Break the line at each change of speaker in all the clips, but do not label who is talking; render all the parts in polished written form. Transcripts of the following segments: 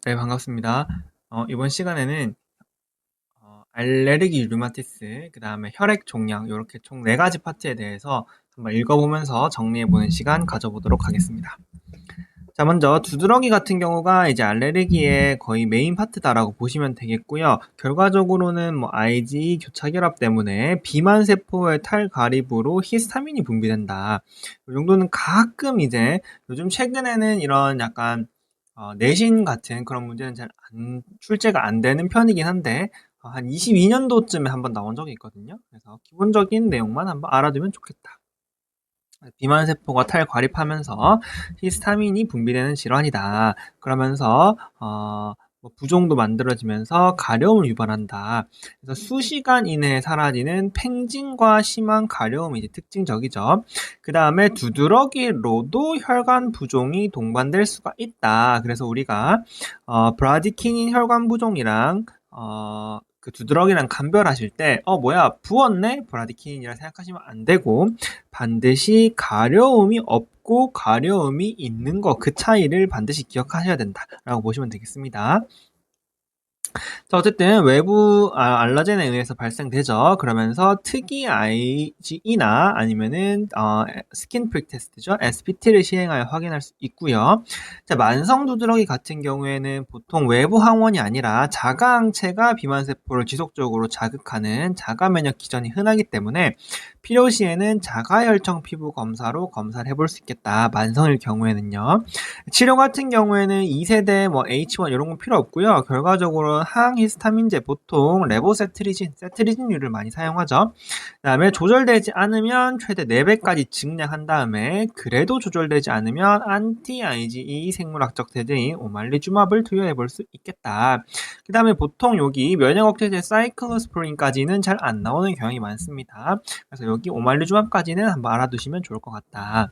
네, 반갑습니다. 이번 시간에는 알레르기 류마티스, 그 다음에 혈액 종양, 이렇게 총 4가지 파트에 대해서 한번 읽어보면서 정리해보는 시간 가져보도록 하겠습니다. 자, 먼저 두드러기 같은 경우가 이제 알레르기의 거의 메인 파트다라고 보시면 되겠고요. 결과적으로는 뭐 IgE 교차결합 때문에 비만 세포의 탈가립으로 히스타민이 분비된다. 이 정도는 가끔 이제 요즘 최근에는 이런 약간 내신 같은 그런 문제는 출제가 안 되는 편이긴 한데 한 22년도쯤에 한번 나온 적이 있거든요. 그래서 기본적인 내용만 한번 알아두면 좋겠다. 비만 세포가 탈과립하면서 히스타민이 분비되는 질환이다. 그러면서 뭐 부종도 만들어지면서 가려움을 유발한다. 그래서 수시간 이내에 사라지는 팽진과 심한 가려움이 이제 특징적이죠. 그 다음에 두드러기로도 혈관 부종이 동반될 수가 있다. 그래서 우리가 브라디키닌 혈관 부종이랑 그 두드러기랑 감별하실 때 뭐야 부었네? 브라디키닌이라 생각하시면 안 되고 반드시 가려움이 없고 가려움이 있는 거 그 차이를 반드시 기억하셔야 된다라고 보시면 되겠습니다. 자, 어쨌든 외부 알러젠에 의해서 발생되죠. 그러면서 특이 IgE나 아니면은 스킨 프릭 테스트죠. SPT를 시행하여 확인할 수 있고요. 자, 만성 두드러기 같은 경우에는 보통 외부 항원이 아니라 자가 항체가 비만 세포를 지속적으로 자극하는 자가 면역 기전이 흔하기 때문에 필요시에는 자가 혈청 피부 검사로 검사를 해볼 수 있겠다. 만성일 경우에는요. 치료 같은 경우에는 2세대 뭐 H1 이런 건 필요 없고요. 결과적으로 항히스타민제 보통 레보세트리진, 세트리진류를 많이 사용하죠. 그다음에 조절되지 않으면 최대 4배까지 증량한 다음에 그래도 조절되지 않으면 안티 IgE 생물학적 대제인 오말리주맙을 투여해 볼 수 있겠다. 그다음에 보통 여기 면역 억제제 사이클로스프린까지는 잘 안 나오는 경향이 많습니다. 그래서 여기 오말리주맙까지는 한번 알아두시면 좋을 것 같다.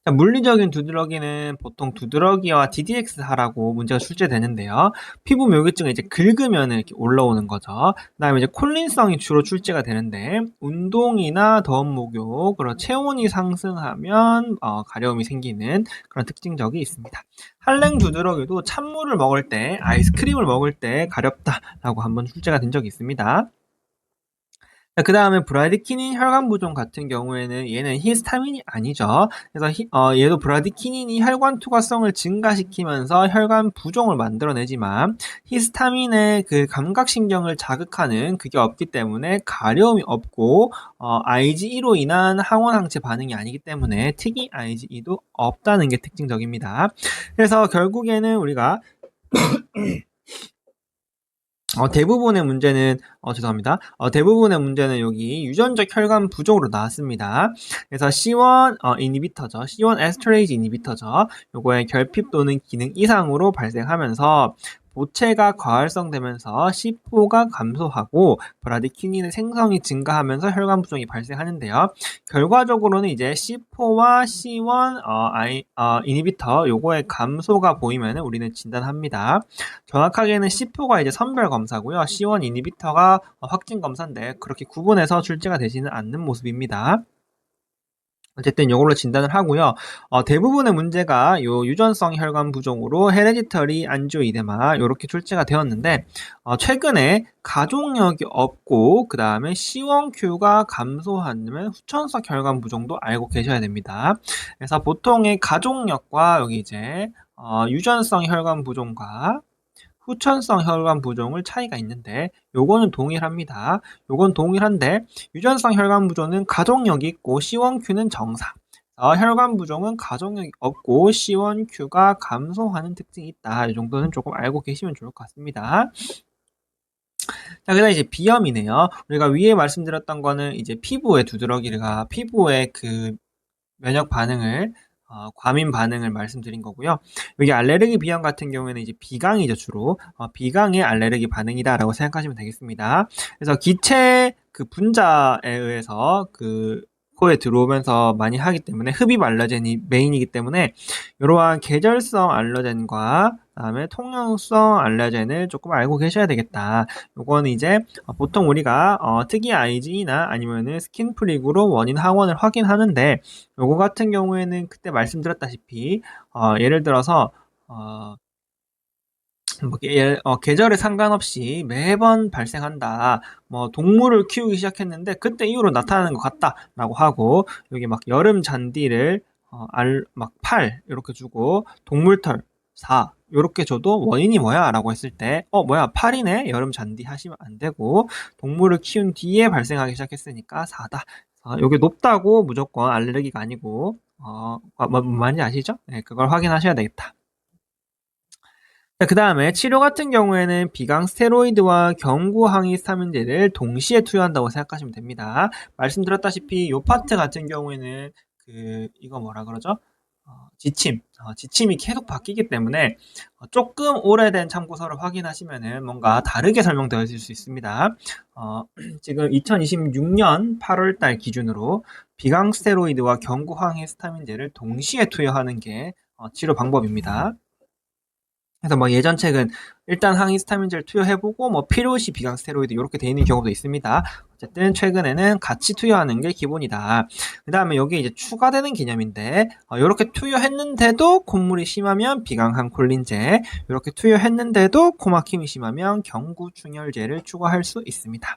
물리적인 두드러기는 보통 두드러기와 DDX하라고 문제가 출제되는데요. 피부 묘기증을 이제 긁으면 이렇게 올라오는 거죠. 그다음에 이제 콜린성이 주로 출제가 되는데 운동이나 더운 목욕, 그리고 체온이 상승하면 가려움이 생기는 그런 특징적이 있습니다. 한랭 두드러기도 찬물을 먹을 때, 아이스크림을 먹을 때 가렵다라고 한번 출제가 된 적이 있습니다. 그 다음에 브라디키닌 혈관 부종 같은 경우에는 얘는 히스타민이 아니죠. 그래서 얘도 브라디키닌이 혈관 투과성을 증가시키면서 혈관 부종을 만들어내지만 히스타민의 그 감각신경을 자극하는 그게 없기 때문에 가려움이 없고 IgE로 인한 항원항체 반응이 아니기 때문에 특이 IgE도 없다는 게 특징적입니다. 그래서 결국에는 우리가 대부분의 문제는 죄송합니다. 대부분의 문제는 여기 유전적 혈관 부종으로 나왔습니다. 그래서 C1 이니비터죠. C1 에스터레이지 이니비터죠. 요거의 결핍 또는 기능 이상으로 발생하면서 보체가 과활성되면서 C4가 감소하고 브라디키닌의 생성이 증가하면서 혈관 부종이 발생하는데요. 결과적으로는 이제 C4와 C1 이니비터 요거의 감소가 보이면은 우리는 진단합니다. 정확하게는 C4가 이제 선별 검사고요. C1 이니비터가 확진 검사인데 그렇게 구분해서 출제가 되지는 않는 모습입니다. 어쨌든 이걸로 진단을 하고요. 대부분의 문제가 요 유전성 혈관 부종으로 헤레디터리 안지오이데마 이렇게 출제가 되었는데 최근에 가족력이 없고 그 다음에 C1Q가 감소하면 후천성 혈관 부종도 알고 계셔야 됩니다. 그래서 보통의 가족력과 여기 이제 유전성 혈관 부종과 후천성 혈관 부종을 차이가 있는데 요거는 동일합니다. 요건 동일한데 유전성 혈관 부종은 가족력이 있고 C1Q는 정상. 혈관 부종은 가족력이 없고 C1Q가 감소하는 특징이 있다. 이 정도는 조금 알고 계시면 좋을 것 같습니다. 자, 그다음 이제 비염이네요. 우리가 위에 말씀드렸던 거는 이제 피부의 두드러기가 피부의 그 면역 반응을 과민 반응을 말씀드린 거고요. 여기 알레르기 비염 같은 경우에는 이제 비강이죠, 주로. 비강의 알레르기 반응이다라고 생각하시면 되겠습니다. 그래서 기체 그 분자에 의해서 그 코에 들어오면서 많이 하기 때문에 흡입 알러젠이 메인이기 때문에 이러한 계절성 알러젠과 그다음에 통용성 알러젠을 조금 알고 계셔야 되겠다. 요거는 이제 보통 우리가 특이 IgE나 아니면은 스킨 프릭으로 원인 항원을 확인하는데 요거 같은 경우에는 그때 말씀드렸다시피 예를 들어서 계절에 상관없이 매번 발생한다. 뭐 동물을 키우기 시작했는데 그때 이후로 나타나는 것 같다라고 하고 여기 막 여름 잔디를 막 8 이렇게 주고 동물털 4 이렇게 줘도 원인이 뭐야라고 했을 때 뭐야 8이네 여름 잔디 하시면 안 되고 동물을 키운 뒤에 발생하기 시작했으니까 4다. 요게 높다고 무조건 알레르기가 아니고 뭔지 아시죠? 네, 그걸 확인하셔야 되겠다. 자, 그다음에 치료 같은 경우에는 비강 스테로이드와 경구 항히스타민제를 동시에 투여한다고 생각하시면 됩니다. 말씀드렸다시피 요 파트 같은 경우에는 이거 뭐라 그러죠? 지침이 계속 바뀌기 때문에 조금 오래된 참고서를 확인하시면은 뭔가 다르게 설명되어 있을 수 있습니다. 지금 2026년 8월 달 기준으로 비강 스테로이드와 경구 항히스타민제를 동시에 투여하는 게 치료 방법입니다. 그래서 뭐 예전 책은 일단 항히스타민제를 투여해보고 뭐 필요시 비강 스테로이드 이렇게 돼 있는 경우도 있습니다. 어쨌든 최근에는 같이 투여하는 게 기본이다. 그 다음에 여기 이제 추가되는 개념인데 이렇게 투여했는데도 콧물이 심하면 비강항 콜린제, 이렇게 투여했는데도 코막힘이 심하면 경구충혈제를 추가할 수 있습니다.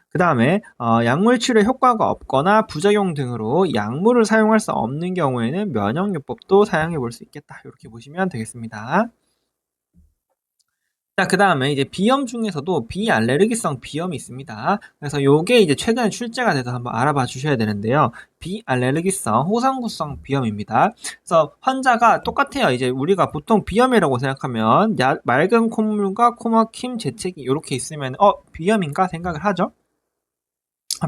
그 다음에 약물 치료에 효과가 없거나 부작용 등으로 약물을 사용할 수 없는 경우에는 면역요법도 사용해 볼 수 있겠다. 이렇게 보시면 되겠습니다. 자, 그 다음에 이제 비염 중에서도 비알레르기성 비염이 있습니다. 그래서 요게 이제 최근에 출제가 돼서 한번 알아봐 주셔야 되는데요. 비알레르기성 호상구성 비염입니다. 그래서 환자가 똑같아요. 이제 우리가 보통 비염이라고 생각하면 맑은 콧물과 코막힘, 재채기 이렇게 있으면 비염인가 생각을 하죠.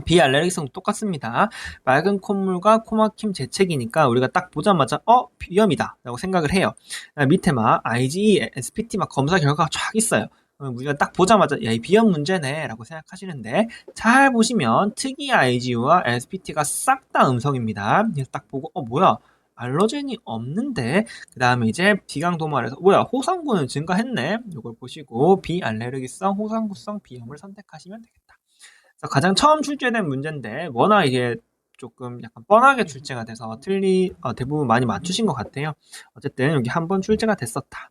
비알레르기성도 똑같습니다. 맑은 콧물과 코막힘 재채기니까 우리가 딱 보자마자 비염이다 라고 생각을 해요. 밑에 막 IgE, SPT 막 검사 결과가 쫙 있어요. 우리가 딱 보자마자 야, 이 비염 문제네 라고 생각하시는데 잘 보시면 특이 IgU와 SPT가 싹 다 음성입니다. 그래서 딱 보고 뭐야 알러젠이 없는데 그 다음에 이제 비강도말에서 뭐야 호상구는 증가했네. 이걸 보시고 비알레르기성 호상구성 비염을 선택하시면 되겠다. 가장 처음 출제된 문제인데 워낙 이게 조금 약간 뻔하게 출제가 돼서 대부분 많이 맞추신 것 같아요. 어쨌든 여기 한번 출제가 됐었다.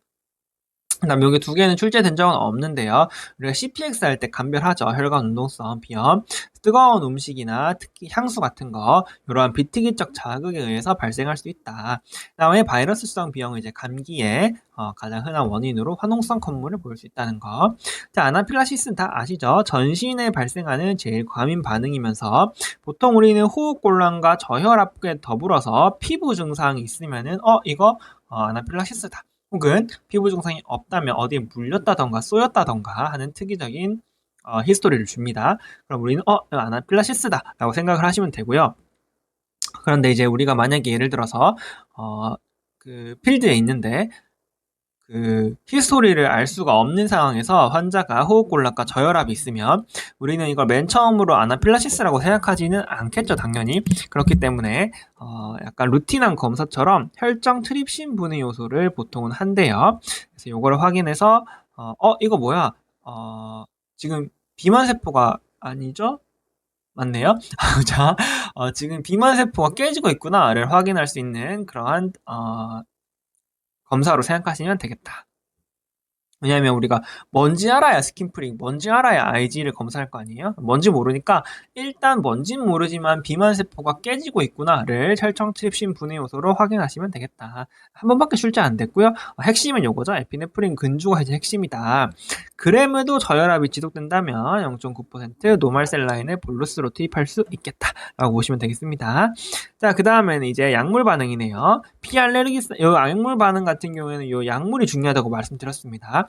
그다음 여기 두 개는 출제된 적은 없는데요. 우리가 CPX 할 때 감별하죠. 혈관 운동성 비염, 뜨거운 음식이나 특히 향수 같은 거 이러한 비특이적 자극에 의해서 발생할 수 있다. 그다음에 바이러스성 비염은 이제 감기의 가장 흔한 원인으로 화농성 콧물을 보일 수 있다는 거. 자, 아나필락시스는 다 아시죠? 전신에 발생하는 제일 과민 반응이면서 보통 우리는 호흡곤란과 저혈압에 더불어서 피부 증상이 있으면은 이거 아나필락시스다. 혹은 피부 증상이 없다면 어디에 물렸다던가 쏘였다던가 하는 특이적인 히스토리를 줍니다. 그럼 우리는 아나필라시스다 라고 생각을 하시면 되고요. 그런데 이제 우리가 만약에 예를 들어서 필드에 있는데 히스토리를 알 수가 없는 상황에서 환자가 호흡곤란과 저혈압이 있으면 우리는 이걸 맨 처음으로 아나필라시스라고 생각하지는 않겠죠, 당연히. 그렇기 때문에 약간 루틴한 검사처럼 혈정 트립신 분해 요소를 보통은 한대요. 그래서 이거를 확인해서 이거 뭐야? 지금 비만 세포가 아니죠? 맞네요. 자, 지금 비만 세포가 깨지고 있구나를 확인할 수 있는 그러한 검사로 생각하시면 되겠다. 왜냐하면 우리가 뭔지 알아야 스킨프링, 뭔지 알아야 Ig를 검사할 거 아니에요? 뭔지 모르니까 일단 뭔진 모르지만 비만세포가 깨지고 있구나를 혈청 트립신 분해 요소로 확인하시면 되겠다. 한 번밖에 출제 안 됐고요. 핵심은 요거죠. 에피네프린 근주가 이제 핵심이다. 그램에도 저혈압이 지속된다면 0.9% 노멀셀 라인을 볼루스로 투입할 수 있겠다라고 보시면 되겠습니다. 자, 그 다음에는 이제 약물 반응이네요. 요 약물 반응 같은 경우에는 요 약물이 중요하다고 말씀드렸습니다.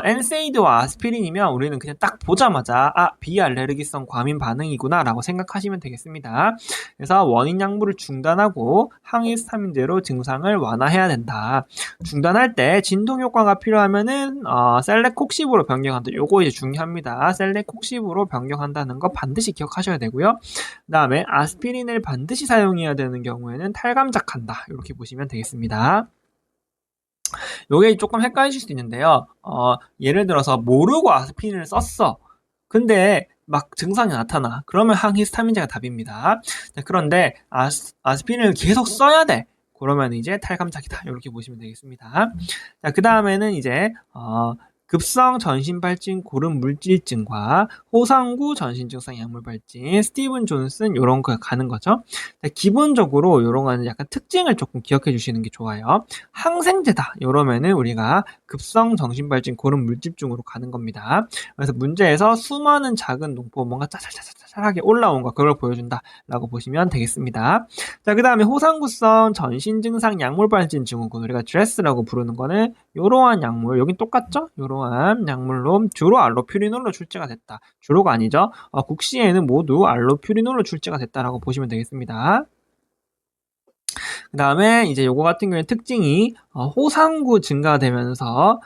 엔세이드와 아스피린이면 우리는 그냥 딱 보자마자 비알레르기성 과민 반응이구나 라고 생각하시면 되겠습니다. 그래서 원인 약물을 중단하고 항히스타민제로 증상을 완화해야 된다. 중단할 때 진동 효과가 필요하면은 셀렉콕십으로 변경한다. 요거 이제 중요합니다. 셀렉콕십으로 변경한다는 거 반드시 기억하셔야 되고요. 그 다음에 아스피린을 반드시 사용해야 되는 경우에는 탈감작한다. 이렇게 보시면 되겠습니다. 요게 조금 헷갈리실 수 있는데요. 예를 들어서 모르고 아스피린을 썼어. 근데 막 증상이 나타나. 그러면 항히스타민제가 답입니다. 자, 그런데 아스피린을 계속 써야 돼. 그러면 이제 탈감작이다. 이렇게 보시면 되겠습니다. 자, 그 다음에는 이제 급성 전신발진 고름 물질증과 호상구 전신증상 약물발진, 스티븐 존슨 요런 거 가는 거죠. 자, 기본적으로 요런 거는 약간 특징을 조금 기억해 주시는 게 좋아요. 항생제다 이러면은 우리가 급성 전신발진 고름 물질증으로 가는 겁니다. 그래서 문제에서 수많은 작은 농포 뭔가 짜잘짜잘하게 올라온 거 그걸 보여준다라고 보시면 되겠습니다. 자, 그 다음에 호상구성 전신증상 약물발진 증후군 우리가 DRESS라고 부르는 거는 이러한 약물 여긴 똑같죠? 이러한 약물로 주로 알로퓨리놀로 출제가 됐다. 주로가 아니죠. 국시에는 모두 알로퓨리놀로 출제가 됐다라고 보시면 되겠습니다. 그 다음에 이제 요거 같은 경우에 특징이 호상구 증가되면서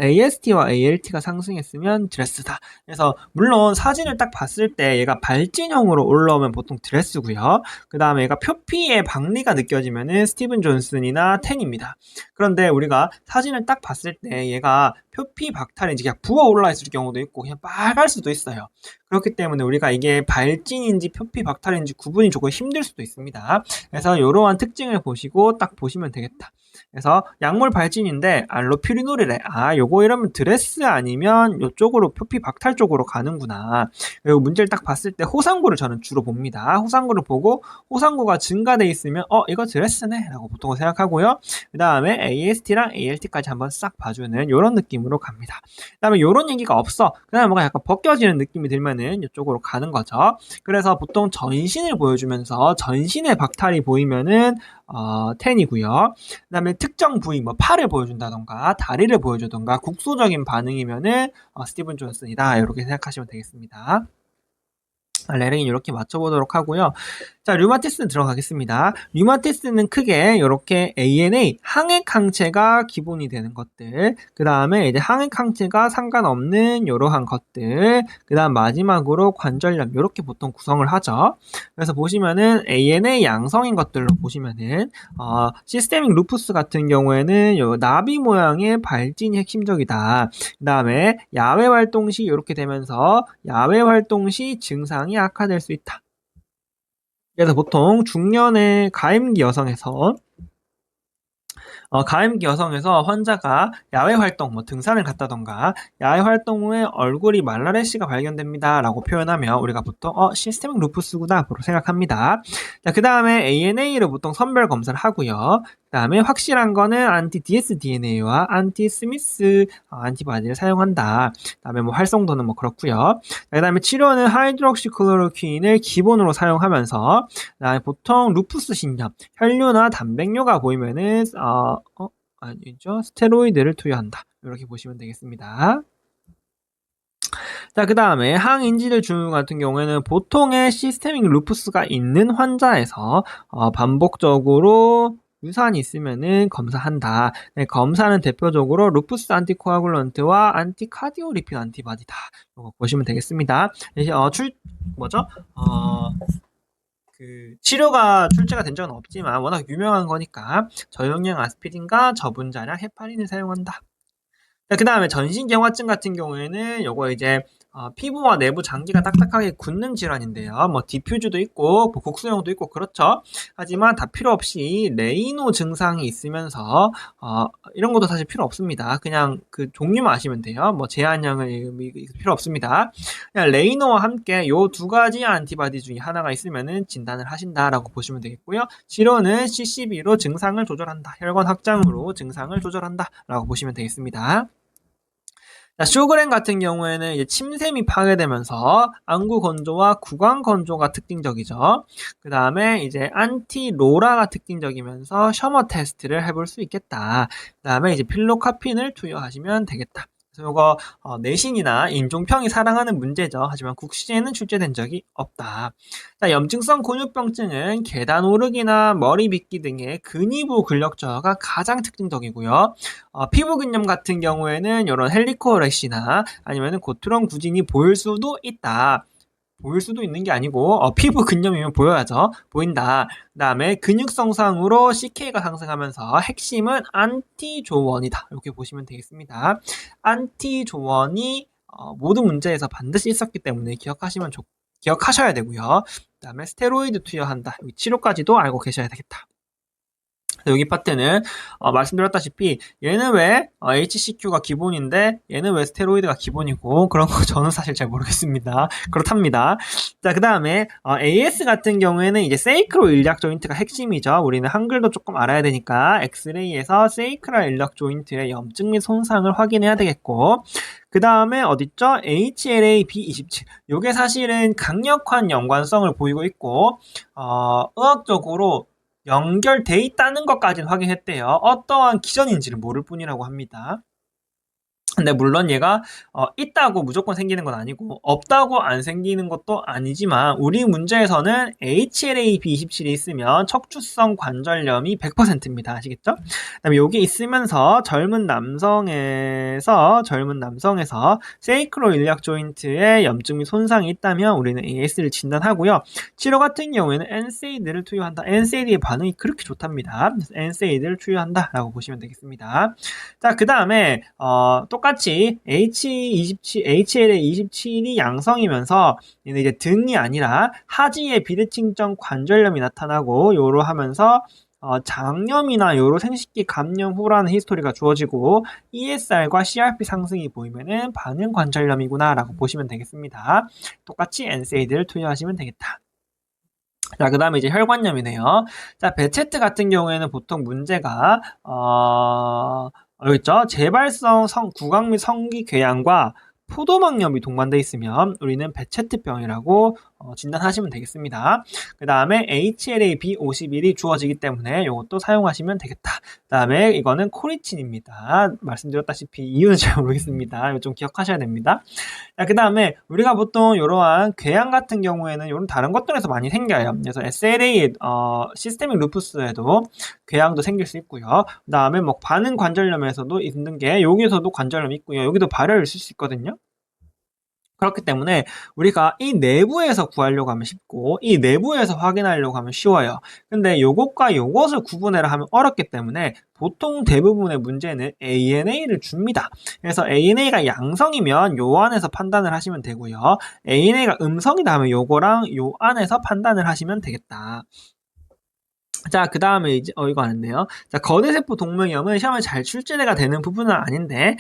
AST와 ALT가 상승했으면 드레스다. 그래서 물론 사진을 딱 봤을 때 얘가 발진형으로 올라오면 보통 드레스고요. 그 다음에 얘가 표피의 박리가 느껴지면은 스티븐 존슨이나 텐입니다. 그런데 우리가 사진을 딱 봤을 때 얘가 표피 박탈인지 그냥 부어 올라 있을 경우도 있고 그냥 빨갈 수도 있어요. 그렇기 때문에 우리가 이게 발진인지 표피 박탈인지 구분이 조금 힘들 수도 있습니다. 그래서 이러한 특징을 보시고 딱 보시면 되겠다. 그래서 약물 발진인데 알로퓨리놀이래. 요거 이러면 드레스 아니면 이쪽으로 표피 박탈 쪽으로 가는구나. 그리고 문제를 딱 봤을 때 호상구를 저는 주로 봅니다. 호상구를 보고 호상구가 증가돼 있으면 이거 드레스네 라고 보통 생각하고요. 그 다음에 AST랑 ALT까지 한번 싹 봐주는 이런 느낌으로 갑니다. 그 다음에 이런 얘기가 없어. 그 다음에 뭔가 약간 벗겨지는 느낌이 들면은 이쪽으로 가는 거죠. 그래서 보통 전신을 보여주면서 전신의 박탈이 보이면은 10이고요. 그 다음에 특정 부위, 뭐 팔을 보여준다던가 다리를 보여주던가 국소적인 반응이면은 스티븐 존슨이다. 이렇게 생각하시면 되겠습니다. 레링 이렇게 맞춰보도록 하고요. 자, 류마티스 들어가겠습니다. 류마티스는 크게 이렇게 ANA 항액항체가 기본이 되는 것들, 그 다음에 이제 항액항체가 상관없는 이러한 것들, 그 다음 마지막으로 관절염 이렇게 보통 구성을 하죠. 그래서 보시면은 ANA 양성인 것들로 보시면은 시스테믹 루푸스 같은 경우에는 요 나비 모양의 발진이 핵심적이다. 그 다음에 야외 활동 시 이렇게 되면서 야외 활동 시 증상이 악화될 수 있다. 그래서 보통 중년의 가임기 여성에서 환자가 야외 활동, 뭐 등산을 갔다던가 야외 활동 후에 얼굴이 말라레시가 발견됩니다 라고 표현하면 우리가 보통 시스테믹 루푸스구나 라고 생각합니다. 자, 그 다음에 ANA를 보통 선별 검사를 하고요. 그 다음에 확실한 거는 안티 dsDNA와 안티 스미스 안티바디를 사용한다. 그 다음에 뭐 활성도는 뭐 그렇고요. 그 다음에 치료는 하이드록시클로로퀸을 기본으로 사용하면서 그다음에 보통 루푸스 신염, 혈뇨나 단백뇨가 보이면은 아니죠. 스테로이드를 투여한다. 이렇게 보시면 되겠습니다. 자, 그 다음에 항인지들 증후 같은 경우에는 보통의 시스테믹 루푸스가 있는 환자에서 반복적으로 유산이 있으면은 검사한다. 네, 검사는 대표적으로 루푸스 안티코아굴런트와 안티카디오리핀 안티바디다. 이거 보시면 되겠습니다. 치료가 출제가 된 적은 없지만 워낙 유명한 거니까 저용량 아스피린과 저분자량 헤파린을 사용한다. 그 다음에 전신경화증 같은 경우에는 요거 이제 피부와 내부 장기가 딱딱하게 굳는 질환인데요. 뭐 디퓨즈도 있고 뭐 국소형도 있고 그렇죠. 하지만 다 필요 없이 레이노 증상이 있으면서 이런 것도 사실 필요 없습니다. 그냥 그 종류만 아시면 돼요. 뭐 제한량을 필요 없습니다. 그냥 레이노와 함께 요 두 가지 안티바디 중에 하나가 있으면은 진단을 하신다라고 보시면 되겠고요. 치료는 CCB로 증상을 조절한다. 혈관 확장으로 증상을 조절한다라고 보시면 되겠습니다. 자, 쇼그렌 같은 경우에는 이제 침샘이 파괴되면서 안구 건조와 구강 건조가 특징적이죠. 그 다음에 이제 안티로라가 특징적이면서 셔머 테스트를 해볼 수 있겠다. 그 다음에 이제 필로카핀을 투여하시면 되겠다. 그래서 이거 내신이나 인종평이 사랑하는 문제죠. 하지만 국시에는 출제된 적이 없다. 자, 염증성 곤욕병증은 계단 오르기나 머리 빗기 등의 근위부 근력 저하가 가장 특징적이고요. 피부 근염 같은 경우에는 이런 헬리코렉시나 아니면 고트론 구진이 보일 수도 있다. 보일 수도 있는 게 아니고 피부 근염이면 보여야죠. 보인다. 그 다음에 근육성상으로 CK가 상승하면서 핵심은 안티조원이다. 이렇게 보시면 되겠습니다. 안티조원이 모든 문제에서 반드시 있었기 때문에 기억하셔야 되고요. 그 다음에 스테로이드 투여한다. 치료까지도 알고 계셔야 되겠다. 여기 파트는 말씀드렸다시피 얘는 왜 HCQ가 기본인데 얘는 왜 스테로이드가 기본이고 그런 거 저는 사실 잘 모르겠습니다. 그렇답니다. 자, 그 다음에 AS 같은 경우에는 이제 세이크로 일약 조인트가 핵심이죠. 우리는 한글도 조금 알아야 되니까 엑스레이에서 세이크랄 일약 조인트의 염증 및 손상을 확인해야 되겠고, 그 다음에 어딨죠? HLA B27. 요게 사실은 강력한 연관성을 보이고 있고 의학적으로 연결돼 있다는 것까지는 확인했대요. 어떠한 기전인지를 모를 뿐이라고 합니다. 근데 물론 얘가 있다고 무조건 생기는 건 아니고 없다고 안 생기는 것도 아니지만 우리 문제에서는 HLA-B27이 있으면 척추성 관절염이 100%입니다. 아시겠죠? 그다음에 여기 있으면서 젊은 남성에서 세이크로 일약 조인트에 염증 및 손상이 있다면 우리는 AS를 진단하고요. 치료 같은 경우에는 NSAID를 투여한다. NSAID의 반응이 그렇게 좋답니다. 그래서 NSAID를 투여한다라고 보시면 되겠습니다. 자, 그 다음에 똑같이 HLA27이 양성이면서 얘는 이제 등이 아니라 하지에 비대칭성 관절염이 나타나고 요로 하면서 장염이나 요로 생식기 감염 후라는 히스토리가 주어지고 ESR과 CRP 상승이 보이면은 반응 관절염이구나 라고 보시면 되겠습니다. 똑같이 NSAID를 투여하시면 되겠다. 자, 그 다음에 이제 혈관염이네요. 자, 베체트 같은 경우에는 보통 문제가 여기 있죠. 재발성 구강 및 성기 궤양과 포도막염이 동반돼 있으면 우리는 베체트병이라고 진단하시면 되겠습니다. 그 다음에 HLA-B51이 주어지기 때문에 이것도 사용하시면 되겠다. 그 다음에 이거는 코리친입니다. 말씀드렸다시피 이유는 잘 모르겠습니다. 이거 좀 기억하셔야 됩니다. 그 다음에 우리가 보통 이러한 궤양 같은 경우에는 이런 다른 것들에서 많이 생겨요. 그래서 SLA 시스테믹 루푸스에도 궤양도 생길 수 있고요. 그 다음에 뭐 반응 관절염에서도 있는 게 여기서도 관절염이 있고요. 여기도 발열이 있을 수 있거든요. 그렇기 때문에 우리가 이 내부에서 구하려고 하면 쉽고 이 내부에서 확인하려고 하면 쉬워요. 근데 요것과 요것을 구분해라 하면 어렵기 때문에 보통 대부분의 문제는 ANA를 줍니다. 그래서 ANA가 양성이면 요 안에서 판단을 하시면 되고요. ANA가 음성이다 하면 요거랑 요 안에서 판단을 하시면 되겠다. 자, 그 다음에 이제, 이거 안 했네요. 자, 거대세포 동맥염은 시험에 잘 출제가 되는 부분은 아닌데,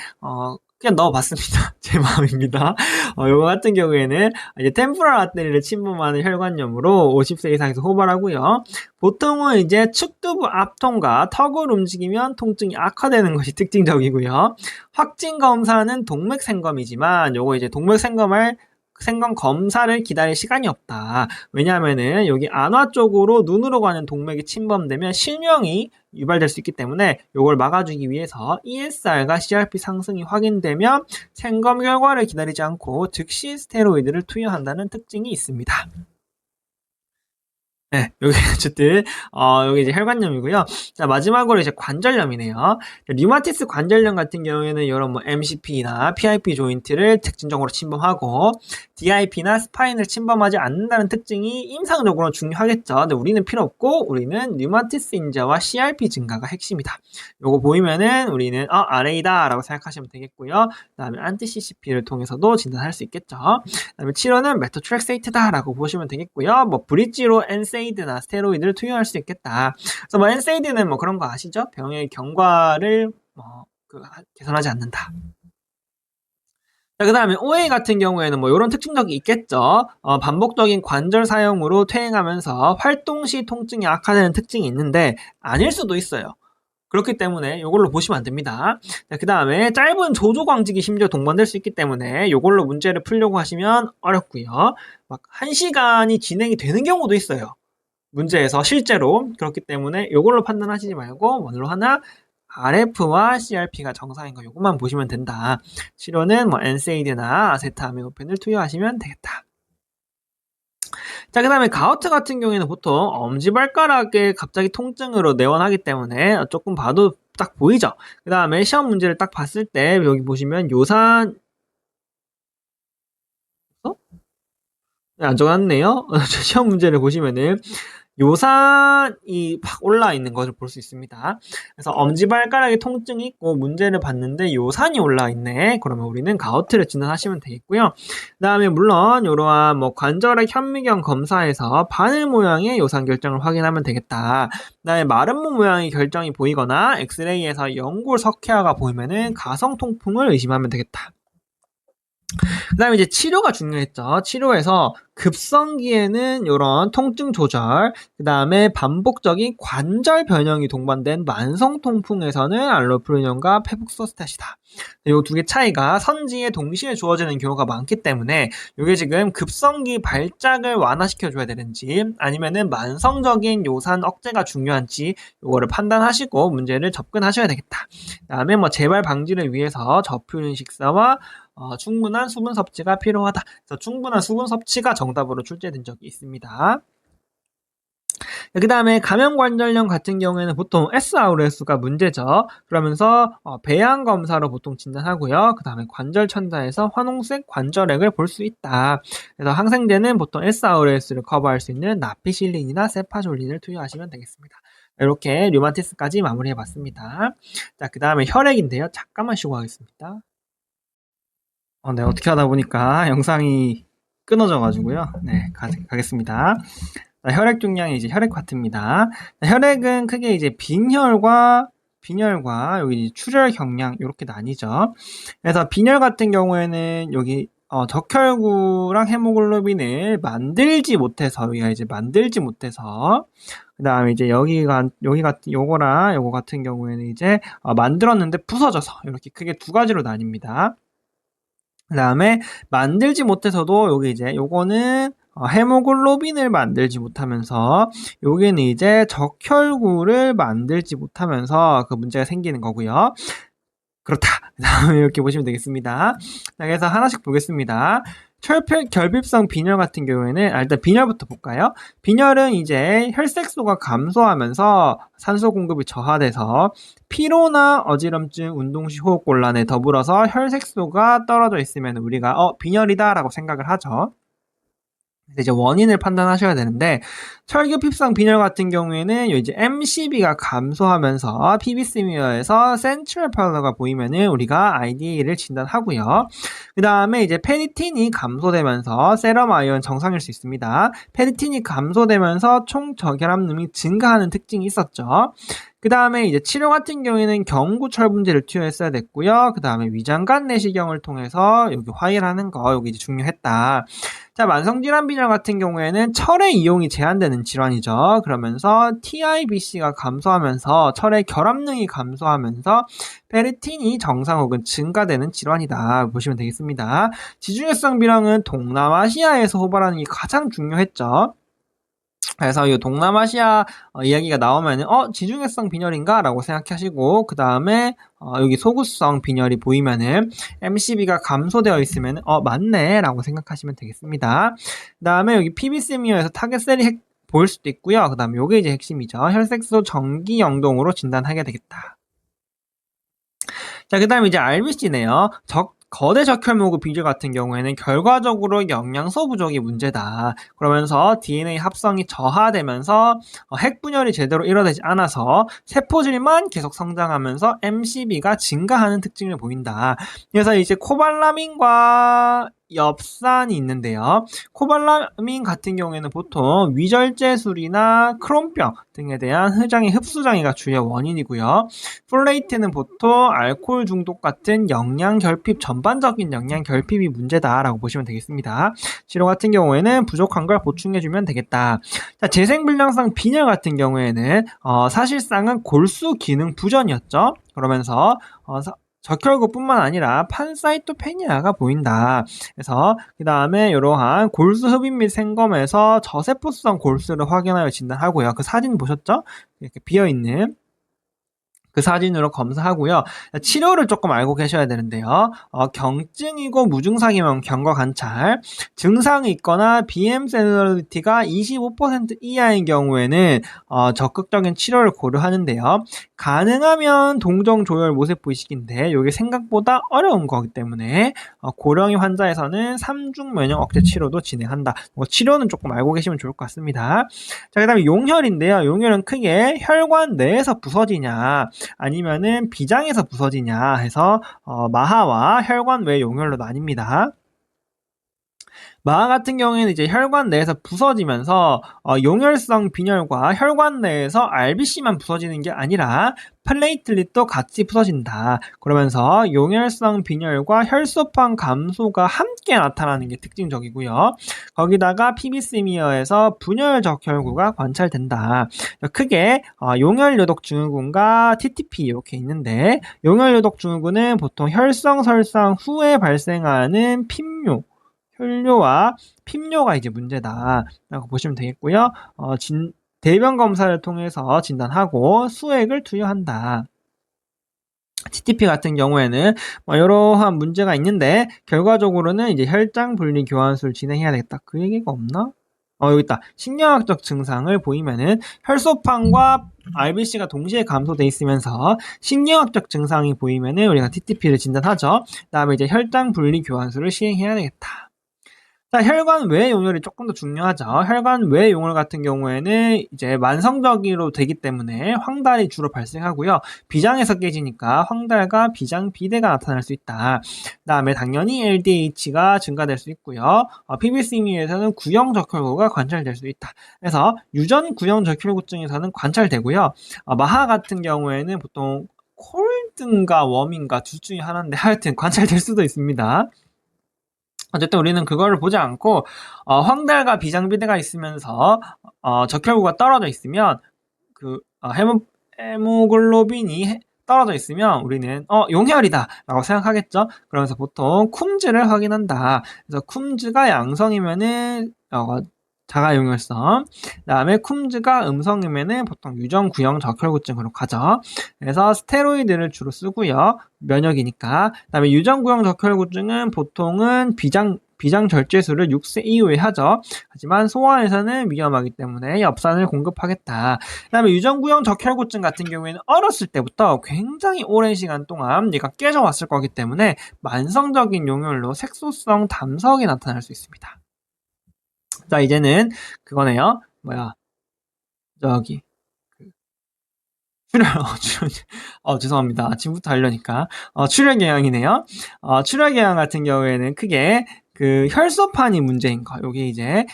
그냥 넣어봤습니다. 제 마음입니다. 요거 같은 경우에는 이제 템포럴 아테리를 침범하는 혈관염으로 50세 이상에서 호발하고요. 보통은 이제 측두부 앞통과 턱을 움직이면 통증이 악화되는 것이 특징적이고요. 확진 검사는 동맥 생검이지만 요거 이제 동맥 생검 검사를 기다릴 시간이 없다. 왜냐하면은 여기 안화 쪽으로 눈으로 가는 동맥이 침범되면 실명이 유발될 수 있기 때문에 이걸 막아주기 위해서 ESR과 CRP 상승이 확인되면 생검 결과를 기다리지 않고 즉시 스테로이드를 투여한다는 특징이 있습니다. 네, 여기 어쨌든 여기 이제 혈관염이고요. 자, 마지막으로 이제 관절염이네요. 류마티스 관절염 같은 경우에는 이런 뭐 MCP나 PIP 조인트를 특징적으로 침범하고 DIP나 스파인을 침범하지 않는다는 특징이 임상적으로 중요하겠죠. 근데 우리는 필요 없고 우리는 류마티스 인자와 CRP 증가가 핵심이다. 요거 보이면은 우리는 RA다라고 생각하시면 되겠고요. 그다음에 안티 CCP를 통해서도 진단할 수 있겠죠. 그다음에 치료는 메토트렉세이트다라고 보시면 되겠고요. 뭐 브릿지로 NSAID나 스테로이드를 투여할 수 있겠다. 그래서 뭐 NSAID는 뭐 그런 거 아시죠? 병의 경과를 개선하지 않는다. 자, 그 다음에 OA 같은 경우에는 뭐 이런 특징적이 있겠죠. 반복적인 관절 사용으로 퇴행하면서 활동 시 통증이 악화되는 특징이 있는데 아닐 수도 있어요. 그렇기 때문에 이걸로 보시면 안 됩니다. 그 다음에 짧은 조조광직이 심지어 동반될 수 있기 때문에 이걸로 문제를 풀려고 하시면 어렵고요. 막 1시간이 진행이 되는 경우도 있어요. 문제에서 실제로. 그렇기 때문에 이걸로 판단하시지 말고 원로 하나 RF와 CRP가 정상인 거 이것만 보시면 된다. 치료는 뭐 NSAID나 아세트아미노펜을 투여하시면 되겠다. 자, 그 다음에 가우트 같은 경우에는 보통 엄지발가락에 갑자기 통증으로 내원하기 때문에 조금 봐도 딱 보이죠. 그 다음에 시험 문제를 딱 봤을 때 여기 보시면 요산 안 적어놨네요. 시험 문제를 보시면은 요산이 팍 올라 있는 것을 볼 수 있습니다. 그래서 엄지발가락에 통증이 있고 문제를 봤는데 요산이 올라 있네. 그러면 우리는 가우트를 진단하시면 되겠고요. 그다음에 물론 이러한 뭐 관절의 현미경 검사에서 바늘 모양의 요산 결정을 확인하면 되겠다. 그다음에 마른 몸 모양의 결정이 보이거나 엑스레이에서 연골 석회화가 보이면은 가성 통풍을 의심하면 되겠다. 그다음에 이제 치료가 중요했죠. 치료에서 급성기에는 이런 통증 조절, 그다음에 반복적인 관절 변형이 동반된 만성 통풍에서는 알로프리논과 페북소스탯이다. 이 두 개 차이가 선지에 동시에 주어지는 경우가 많기 때문에 이게 지금 급성기 발작을 완화시켜 줘야 되는지 아니면은 만성적인 요산 억제가 중요한지 이거를 판단하시고 문제를 접근하셔야 되겠다. 그다음에 뭐 재발 방지를 위해서 저퓨린 식사와 충분한 수분 섭취가 필요하다. 그래서 충분한 수분 섭취가 정답으로 출제된 적이 있습니다. 그 다음에 감염관절염 같은 경우에는 보통 SRS가 문제죠. 그러면서 배양 검사로 보통 진단하고요. 그 다음에 관절 천자에서 화농색 관절액을 볼 수 있다. 그래서 항생제는 보통 SRS를 커버할 수 있는 나피실린이나 세파졸린을 투여하시면 되겠습니다. 이렇게 류마티스까지 마무리해봤습니다. 자, 그 다음에 혈액인데요. 잠깐만 쉬고 가겠습니다. 네, 어떻게 하다 보니까 영상이 끊어져가지고요. 네, 가겠습니다. 자, 혈액 종양이 이제 혈액 파트입니다. 자, 혈액은 크게 이제 빈혈과 여기 출혈 경량 이렇게 나뉘죠. 그래서 빈혈 같은 경우에는 여기 적혈구랑 헤모글로빈을 만들지 못해서 그다음에 이제 요거 같은 경우에는 이제 만들었는데 부서져서 이렇게 크게 두 가지로 나뉩니다. 그 다음에 만들지 못해서도 여기 이제 요거는 헤모글로빈을 만들지 못하면서 여기는 이제 적혈구를 만들지 못하면서 그 문제가 생기는 거고요. 그렇다. 그 다음에 이렇게 보시면 되겠습니다. 자, 그래서 하나씩 보겠습니다. 결핍성 빈혈 같은 경우에는 일단 빈혈부터 볼까요? 빈혈은 이제 혈색소가 감소하면서 산소 공급이 저하돼서 피로나 어지럼증, 운동시 호흡곤란에 더불어서 혈색소가 떨어져 있으면 우리가 빈혈이다라고 생각을 하죠. 이제 원인을 판단하셔야 되는데 철교핍성 빈혈 같은 경우에는 이제 MCB가 감소하면서 PB스미어에서 센트럴 펄러가 보이면은 우리가 IDA를 진단하고요. 그 다음에 이제 페리틴이 감소되면서 세럼 아이온 정상일 수 있습니다. 페리틴이 감소되면서 총 저결합능이 증가하는 특징이 있었죠. 그 다음에 이제 치료 같은 경우에는 경구철분제를 투여했어야 됐고요. 그 다음에 위장관 내시경을 통해서 여기 화일하는 거 여기 이제 중요했다. 자, 만성질환 빈혈 같은 경우에는 철의 이용이 제한되는 질환이죠. 그러면서 TIBC가 감소하면서 철의 결합능이 감소하면서 페리틴이 정상 혹은 증가되는 질환이다 보시면 되겠습니다. 지중해성 빈혈은 동남아시아에서 호발하는 게 가장 중요했죠. 그래서 이 동남아시아 이야기가 나오면 지중해성 빈혈인가? 라고 생각하시고 그 다음에 여기 소구성 빈혈이 보이면은 MCB가 감소되어 있으면 맞네 라고 생각하시면 되겠습니다. 그 다음에 여기 PB스미어에서 타겟셀이 보일 수도 있고요. 그 다음에 요게 이제 핵심이죠. 혈색소 정기 영동으로 진단하게 되겠다. 자, 그 다음에 이제 RBC네요. 거대 적혈모구 비교 같은 경우에는 결과적으로 영양소 부족이 문제다. 그러면서 DNA 합성이 저하되면서 핵분열이 제대로 이루어지지 않아서 세포질만 계속 성장하면서 MCB가 증가하는 특징을 보인다. 그래서 이제 코발라민과 엽산이 있는데요. 코발라민 같은 경우에는 보통 위절제술이나 크론병 등에 대한 흡수장애가 주요 원인이고요. 폴레이트는 보통 알코올 중독 같은 전반적인 영양 결핍이 문제다라고 보시면 되겠습니다. 치료 같은 경우에는 부족한 걸 보충해주면 되겠다. 자, 재생불량성 빈혈 같은 경우에는 사실상은 골수 기능 부전이었죠. 그러면서 적혈구뿐만 아니라 판사이토페니아가 보인다. 그래서 그 다음에 이러한 골수 흡입 및 생검에서 저세포성 골수를 확인하여 진단하고요. 그 사진 보셨죠? 이렇게 비어있는 그 사진으로 검사하고요. 치료를 조금 알고 계셔야 되는데요. 경증이고 무증상이면 경과 관찰, 증상이 있거나 BM 세널리티가 25% 이하인 경우에는 적극적인 치료를 고려하는데요. 가능하면 동정 조혈 모세포 이식인데 이게 생각보다 어려운 거기 때문에 고령의 환자에서는 3중 면역 억제 치료도 진행한다. 치료는 조금 알고 계시면 좋을 것 같습니다. 자, 그다음에 용혈인데요. 용혈은 크게 혈관 내에서 부서지냐 아니면은 비장에서 부서지냐 해서 마하와 혈관 외 용혈로 나뉩니다. 마하 같은 경우에는 이제 혈관 내에서 부서지면서 용혈성 빈혈과 혈관 내에서 RBC만 부서지는 게 아니라 플레이틀릿도 같이 부서진다. 그러면서 용혈성 빈혈과 혈소판 감소가 함께 나타나는 게 특징적이고요. 거기다가 피비스미어에서 분열 적혈구가 관찰된다. 크게 용혈요독 증후군과 TTP 이렇게 있는데 용혈요독 증후군은 보통 혈성 설상 후에 발생하는 핀뇨 혈뇨와 핍뇨가 이제 문제다라고 보시면 되겠고요. 대변 검사를 통해서 진단하고 수액을 투여한다. TTP 같은 경우에는 이러한 문제가 있는데 결과적으로는 이제 혈장 분리 교환술을 진행해야 되겠다. 그 얘기가 없나? 여기 있다. 신경학적 증상을 보이면은 혈소판과 RBC가 동시에 감소돼 있으면서 신경학적 증상이 보이면은 우리가 TTP를 진단하죠. 그다음에 이제 혈장 분리 교환술을 시행해야 되겠다. 자, 혈관 외 용혈이 조금 더 중요하죠. 혈관 외 용혈 같은 경우에는 이제 만성적으로 되기 때문에 황달이 주로 발생하고요. 비장에서 깨지니까 황달과 비장 비대가 나타날 수 있다. 그다음에 당연히 LDH가 증가될 수 있고요. PBC미에서는 구형 적혈구가 관찰될 수 있다. 그래서 유전 구형 적혈구증에서는 관찰되고요. 마하 같은 경우에는 보통 콜드인가 웜인가 둘 중에 하나인데 하여튼 관찰될 수도 있습니다. 어쨌든 우리는 그거를 보지 않고 황달과 비장비대가 있으면서 적혈구가 떨어져 있으면 그 헤모글로빈이 떨어져 있으면 우리는 용혈이다 라고 생각하겠죠. 그러면서 보통 쿰즈를 확인한다. 그래서 쿰즈가 양성이면은 자가용혈성, 그 다음에 쿰즈가 음성이면은 보통 유전구형 적혈구증으로 가죠. 그래서 스테로이드를 주로 쓰고요. 면역이니까. 그 다음에 유전구형 적혈구증은 보통은 비장 절제술을 6세 이후에 하죠. 하지만 소아에서는 위험하기 때문에 엽산을 공급하겠다. 그 다음에 유전구형 적혈구증 같은 경우에는 어렸을 때부터 굉장히 오랜 시간 동안 얘가 깨져왔을 거기 때문에 만성적인 용혈로 색소성 담석이 나타날 수 있습니다. 자, 이제는 그거네요. 죄송합니다. 아침부터 하려니까. 출혈경향이네요. 출혈경향 같은 경우에는 크게 그 혈소판이 문제인 거. 요게 이제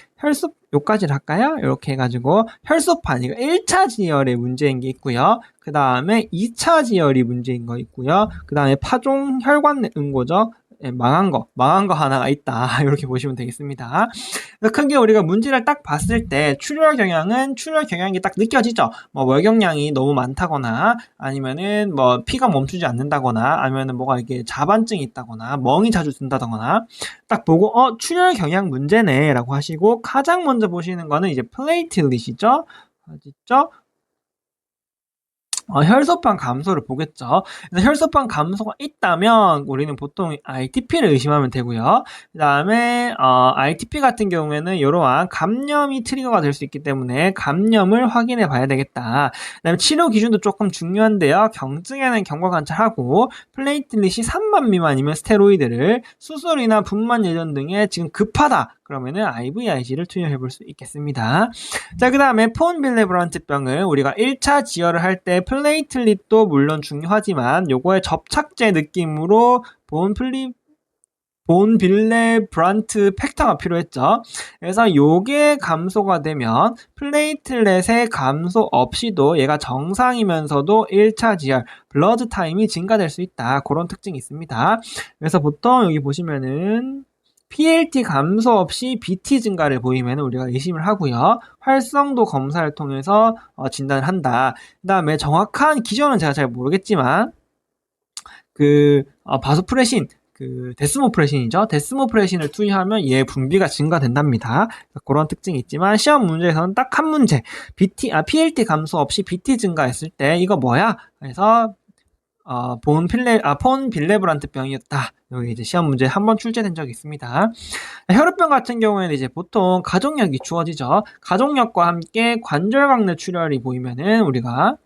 요까지를 할까요? 이렇게 해가지고 혈소판, 이거 1차 지혈의 문제인 게 있고요. 그 다음에 2차 지혈이 문제인 거 있고요. 그 다음에 파종 혈관 응고죠. 망한 거 하나가 있다. 이렇게 보시면 되겠습니다. 크게 우리가 문제를 딱 봤을 때 출혈 경향이 딱 느껴지죠. 월경량이 너무 많다거나 아니면은 피가 멈추지 않는다거나 아니면은 뭐가 이게 자반증이 있다거나 멍이 자주 든다거나 딱 보고 출혈 경향 문제네라고 하시고 가장 먼저 보시는 거는 이제 플레이틀릿이죠. 어딨죠? 혈소판 감소를 보겠죠. 그래서 혈소판 감소가 있다면 우리는 보통 RTP를 의심하면 되고요. 그 다음에 RTP 같은 경우에는 이러한 감염이 트리거가 될 수 있기 때문에 감염을 확인해 봐야 되겠다. 그 다음에 치료 기준도 조금 중요한데요. 경증에는 경과 관찰하고 플레이틀릿이 3만 미만이면 스테로이드를 수술이나 분만 예전 등에 지금 급하다. 그러면은 IVIG를 투여해 볼 수 있겠습니다. 자, 그 다음에 폰 빌레브란트병은 우리가 1차 지혈을 할 때 플레이틀릿도 물론 중요하지만 요거에 접착제 느낌으로 본 빌레브란트 팩터가 필요했죠. 그래서 요게 감소가 되면 플레이틀렛의 감소 없이도 얘가 정상이면서도 1차 지혈, 블러드 타임이 증가될 수 있다. 그런 특징이 있습니다. 그래서 보통 여기 보시면은 PLT 감소 없이 BT 증가를 보이면 우리가 의심을 하고요. 활성도 검사를 통해서 진단을 한다. 그 다음에 정확한 기전은 제가 잘 모르겠지만 바소프레신 그 데스모프레신이죠. 데스모프레신을 투여하면 얘 분비가 증가된답니다. 그런 특징이 있지만 시험 문제에서는 딱 한 문제 PLT 감소 없이 BT 증가했을 때 이거 뭐야? 그래서 폰 빌레브란트 병이었다. 여기 이제 시험 문제 한 번 출제된 적이 있습니다. 혈우병 같은 경우에는 이제 보통 가족력이 주어지죠. 가족력과 함께 관절광내 출혈이 보이면은 우리가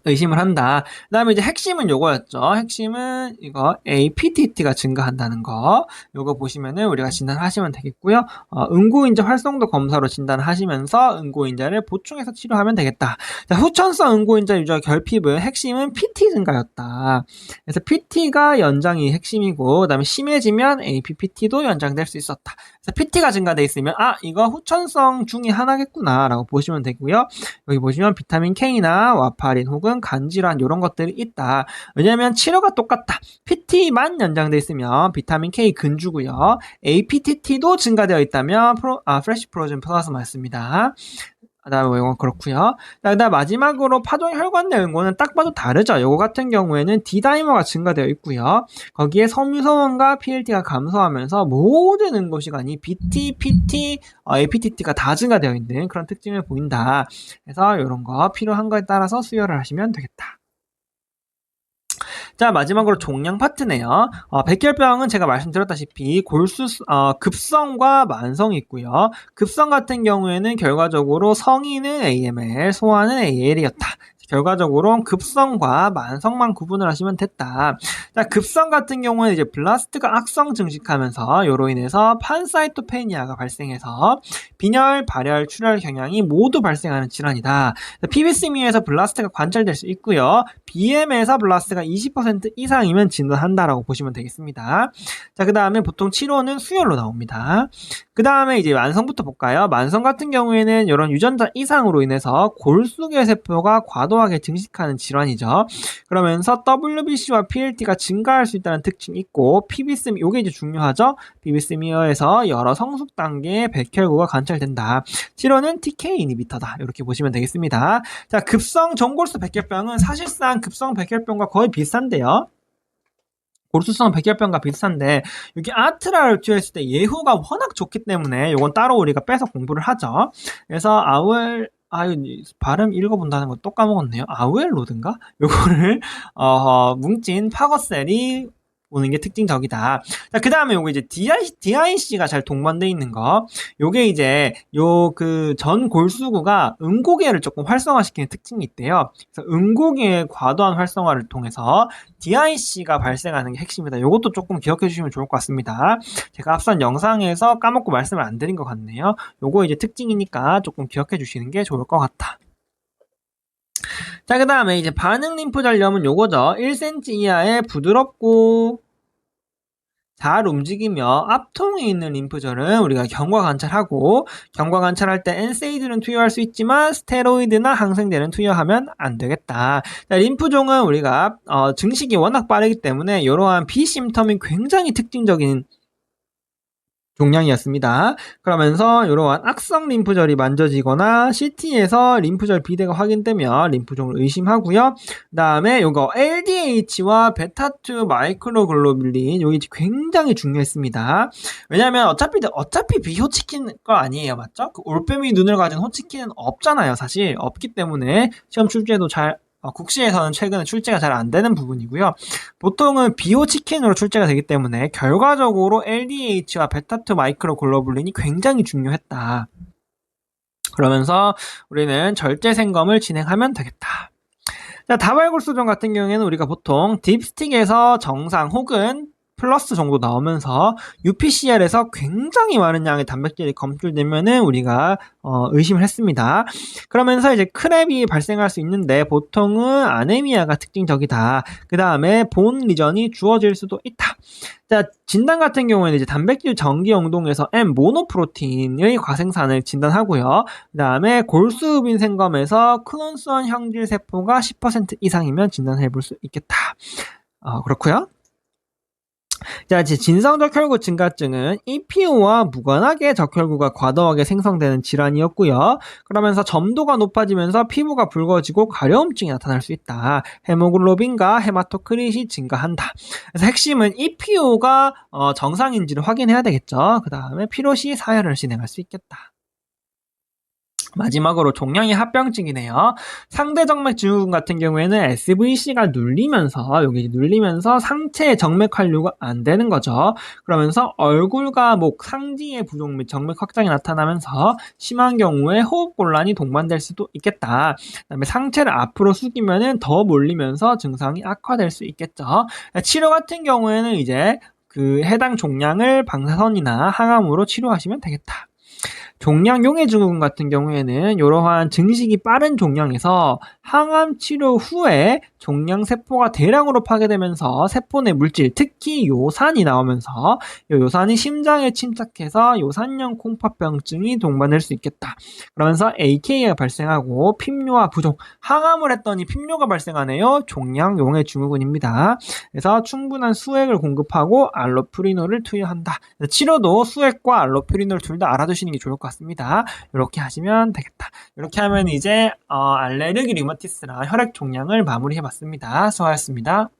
의심을 한다. 그 다음에 이제 핵심은 요거였죠. 핵심은 이거 APTT가 증가한다는 거. 요거 보시면은 우리가 진단하시면 되겠고요. 응고인자 활성도 검사로 진단하시면서 응고인자를 보충해서 치료하면 되겠다. 자, 후천성 응고인자 유저 결핍은 핵심은 PT 증가였다. 그래서 PT가 연장이 핵심이고, 그 다음에 심해지면 APPT도 연장될 수 있었다. 그래서 PT가 증가돼 있으면 이거 후천성 중에 하나겠구나 라고 보시면 되고요. 여기 보시면 비타민 K나 와파린 혹은 간질환 이런 것들이 있다. 왜냐하면 치료가 똑같다. PT만 연장돼 있으면 비타민 K 근주고요. APTT도 증가되어 있다면 프레시 프로즌 플라즈마였습니다. 그다음에 이건 그렇고요. 그다음 마지막으로 파종 혈관 내 응고는 딱 봐도 다르죠. 요거 같은 경우에는 D다이머가 증가되어 있고요. 거기에 섬유소원과 PLT가 감소하면서 모든 응고 시간이 BT, PT, APTT가 다 증가되어 있는 그런 특징을 보인다. 그래서 이런 거 필요한 거에 따라서 수혈을 하시면 되겠다. 자, 마지막으로 종양 파트네요. 백혈병은 제가 말씀드렸다시피 급성과 만성이 있고요. 급성 같은 경우에는 결과적으로 성인은 AML, 소아는 AL이었다. 결과적으로 급성과 만성만 구분을 하시면 됐다. 자, 급성 같은 경우는 이제 블라스트가 악성 증식하면서 요로 인해서 판사이토페니아가 발생해서 빈혈, 발열, 출혈 경향이 모두 발생하는 질환이다. PBC미에서 블라스트가 관찰될 수 있고요. BM에서 블라스트가 20% 이상이면 진단한다라고 보시면 되겠습니다. 자, 그 다음에 보통 치료는 수혈로 나옵니다. 그 다음에 이제 만성부터 볼까요? 만성 같은 경우에는 이런 유전자 이상으로 인해서 골수계 세포가 과도하게 증식하는 질환이죠. 그러면서 WBC와 PLT가 증가할 수 있다는 특징이 있고, PBC미, 요게 이제 중요하죠? PBC미어에서 여러 성숙 단계의 백혈구가 관찰된다. 치료는 TK 이니비터다. 이렇게 보시면 되겠습니다. 자, 급성 전골수 백혈병은 사실상 급성 백혈병과 거의 비슷한데요. 골수성 백혈병과 비슷한데 여기 아트라를 투여했을 때 예후가 워낙 좋기 때문에 이건 따로 우리가 빼서 공부를 하죠. 그래서 발음 읽어본다는 거 또 까먹었네요. 아우엘로드인가? 요거를 뭉친 파거셀이 오는 게 특징적이다. 자, 그 다음에 요거 이제 DIC가 잘 동반되어 있는 거. 요게 이제 전 골수구가 응고계를 조금 활성화시키는 특징이 있대요. 그래서 응고계의 과도한 활성화를 통해서 DIC가 발생하는 게 핵심이다. 요것도 조금 기억해 주시면 좋을 것 같습니다. 제가 앞선 영상에서 까먹고 말씀을 안 드린 것 같네요. 요거 이제 특징이니까 조금 기억해 주시는 게 좋을 것 같다. 자, 그 다음에 이제 반응 림프 전염은 요거죠. 1cm 이하의 부드럽고 잘 움직이며 앞통에 있는 림프절은 우리가 경과 관찰하고, 경과 관찰할 때 NSAID는 투여할 수 있지만 스테로이드나 항생제는 투여하면 안 되겠다. 자, 림프종은 우리가 증식이 워낙 빠르기 때문에 이러한 비심텀이 굉장히 특징적인 종양이었습니다. 그러면서 이러한 악성 림프절이 만져지거나 CT에서 림프절 비대가 확인되면 림프종을 의심하고요. 그 다음에 이거 LDH와 베타2 마이크로글로뷸린 여기 굉장히 중요했습니다. 왜냐하면 어차피 비호치킨 거 아니에요, 맞죠? 그 올빼미 눈을 가진 호치킨은 없잖아요, 사실 없기 때문에 시험 출제도 국시에서는 최근에 출제가 잘 안 되는 부분이고요. 보통은 비호치킨으로 출제가 되기 때문에 결과적으로 LDH와 베타2 마이크로글로뷸린이 굉장히 중요했다. 그러면서 우리는 절제 생검을 진행하면 되겠다. 자, 다발골수종 같은 경우에는 우리가 보통 딥스틱에서 정상 혹은 플러스 정도 나오면서 UPCR에서 굉장히 많은 양의 단백질이 검출되면은 우리가 의심을 했습니다. 그러면서 이제 크랩이 발생할 수 있는데 보통은 아네미아가 특징적이다. 그 다음에 본 리전이 주어질 수도 있다. 자, 진단 같은 경우에는 이제 단백질 전기 영동에서 M 모노프로틴의 과생산을 진단하고요. 그 다음에 골수흡인 생검에서 클론수원 형질 세포가 10% 이상이면 진단해 볼 수 있겠다. 그렇고요. 자, 이제 진성적혈구 증가증은 EPO와 무관하게 적혈구가 과도하게 생성되는 질환이었고요. 그러면서 점도가 높아지면서 피부가 붉어지고 가려움증이 나타날 수 있다. 헤모글로빈과 헤마토크릿이 증가한다. 그래서 핵심은 EPO가 정상인지를 확인해야 되겠죠. 그 다음에 필요시 사혈을 진행할 수 있겠다. 마지막으로 종양의 합병증이네요. 상대 정맥 증후군 같은 경우에는 SVC가 눌리면서 상체의 정맥 환류가 안 되는 거죠. 그러면서 얼굴과 목, 상지의 부종 및 정맥 확장이 나타나면서 심한 경우에 호흡 곤란이 동반될 수도 있겠다. 그다음에 상체를 앞으로 숙이면은 더 몰리면서 증상이 악화될 수 있겠죠. 치료 같은 경우에는 이제 그 해당 종양을 방사선이나 항암으로 치료하시면 되겠다. 종양 용해 증후군 같은 경우에는 이러한 증식이 빠른 종양에서 항암 치료 후에 종양 세포가 대량으로 파괴되면서 세포 내 물질, 특히 요산이 나오면서 이 요산이 심장에 침착해서 요산형 콩팥병증이 동반될 수 있겠다. 그러면서 AK가 발생하고 핍뇨와 부종, 항암을 했더니 핍뇨가 발생하네요. 종양 용해 증후군입니다. 그래서 충분한 수액을 공급하고 알로푸리놀을 투여한다. 치료도 수액과 알로푸리놀 둘 다 알아두시는 게 좋을 것 같습니다. 이렇게 하시면 되겠다. 이렇게 하면 이제 알레르기 류마티스랑 혈액 종양을 마무리해봤습니다. 수고하셨습니다.